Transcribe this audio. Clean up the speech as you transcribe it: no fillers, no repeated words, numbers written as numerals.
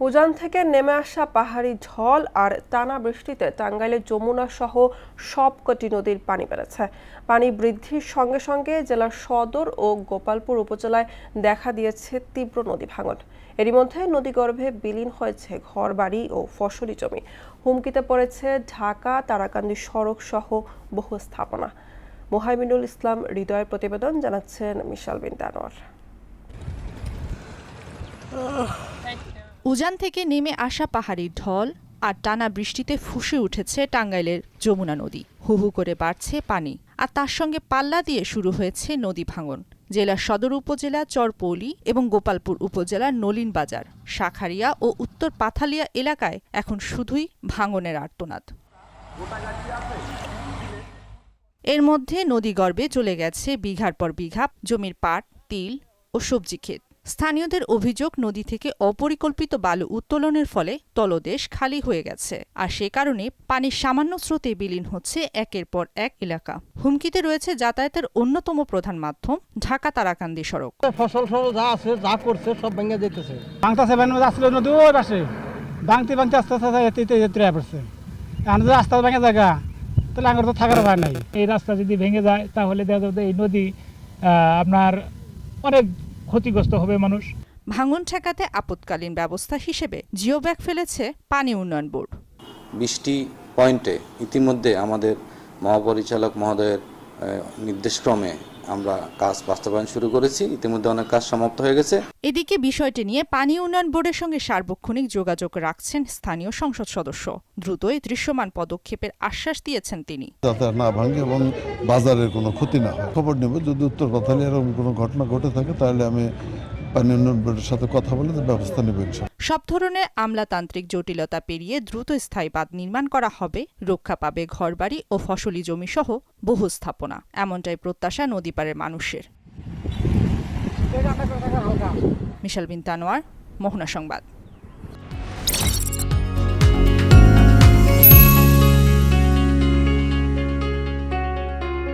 উজান থেকে নেমে আসা পাহাড়ি ঢল আর টানা বৃষ্টিতে টাঙ্গাইলের যমুনা সহ সবকটি নদীর পানি বেড়েছে। পানি বৃদ্ধির সঙ্গে সঙ্গে জেলার সদর ও গোপালপুর উপজেলায় দেখা দিয়েছে তীব্র নদী ভাঙন। এরই মধ্যে নদীগর্ভে বিলীন হয়েছে ঘরবাড়ি ও ফসলি জমি। হুমকিতে পড়েছে ঢাকা তারাকান্দি সড়ক সহ বহু স্থাপনা। মোহাইমিনুল ইসলাম হৃদয়ের প্রতিবেদন, জানাচ্ছেন মিশাল বিনতে আনোয়ার। উজান থেকে নেমে আসা পাহাড়ি ঢল আর টানা বৃষ্টিতে ফুঁসে উঠেছে টাঙ্গাইলের যমুনা নদী। হু হু করে বাড়ছে পানি, আর তার সঙ্গে পাল্লা দিয়ে শুরু হয়েছে নদী ভাঙন। জেলার সদর উপজেলা চরপৌলি এবং গোপালপুর উপজেলার নলিন বাজার, শাখারিয়া ও উত্তর পাথালিয়া এলাকায় এখন শুধুই ভাঙনের আর্তনাদ। এর মধ্যে নদীগর্ভে চলে গেছে বিঘার পর বিঘা জমির পাট, তিল ও সবজি ক্ষেত। স্থানীয়দের অভিযোগ, নদী থেকে অপরিকল্পিত বালু উত্তোলনের ফলে তলদেশ খালি হয়ে গেছে, আর সে কারণে পানির সামান্য স্রোতে বিলীন হচ্ছে একের পর এক এলাকা। হুমকিতে রয়েছে যাতায়াতের অন্যতম প্রধান মাধ্যম ঢাকা তারাকান্দি সড়ক। ফসল যা আছে যা করছে সব ভেঙে যেতেছে। রাস্তা ভেঙে জায়গা, তাহলে আমার তো থাকার উপায় নাই। এই রাস্তা যদি ভেঙে যায় তাহলে দেখা যাবে এই নদী আপনার অনেক ক্ষতিগ্রস্ত হবে মানুষ। ভাঙন ঠেকাতে আপৎকালীন ব্যবস্থা হিসেবে জিওব্যাগ ফেলেছে পানি উন্নয়ন বোর্ড। 20টি পয়েন্টে ইতিমধ্যে আমাদের মহাপরিচালক মহোদয়ের নির্দেশক্রমে আমরা কাজ বাস্তবায়ন শুরু করেছি। ইতিমধ্যে অনেক কাজ সমাপ্ত হয়ে গেছে। এদিকে বিষয়টি নিয়ে পানি উন্নয়ন বোর্ডের সঙ্গে সার্বক্ষণিক যোগাযোগ রাখছেন স্থানীয় সংসদ সদস্য। দ্রুতই দৃশ্যমান পদক্ষেপের আশ্বাস দিয়েছেন তিনি। যাতে না ভাঙে এবং বাজারের কোনো ক্ষতি না হয় খবর নেব। যদি উত্তর পাথালিয়া এরকম কোনো ঘটনা ঘটে থাকে তাহলে আমি পানি উন্নয়ন বোর্ডের সাথে কথা বলে ব্যবস্থা নেব। সব ধরনের আমলাতান্ত্রিক জটিলতা পেরিয়ে দ্রুত স্থায়ী বাঁধ নির্মাণ করা হবে। রক্ষা পাবে ঘরবাড়ি ও ফসলি জমি সহ বহু স্থাপনা, এমনটাই প্রত্যাশা নদীপাড়ের মানুষের। মিশাল বিনতে আনোয়ার, মোহনা সংবাদ।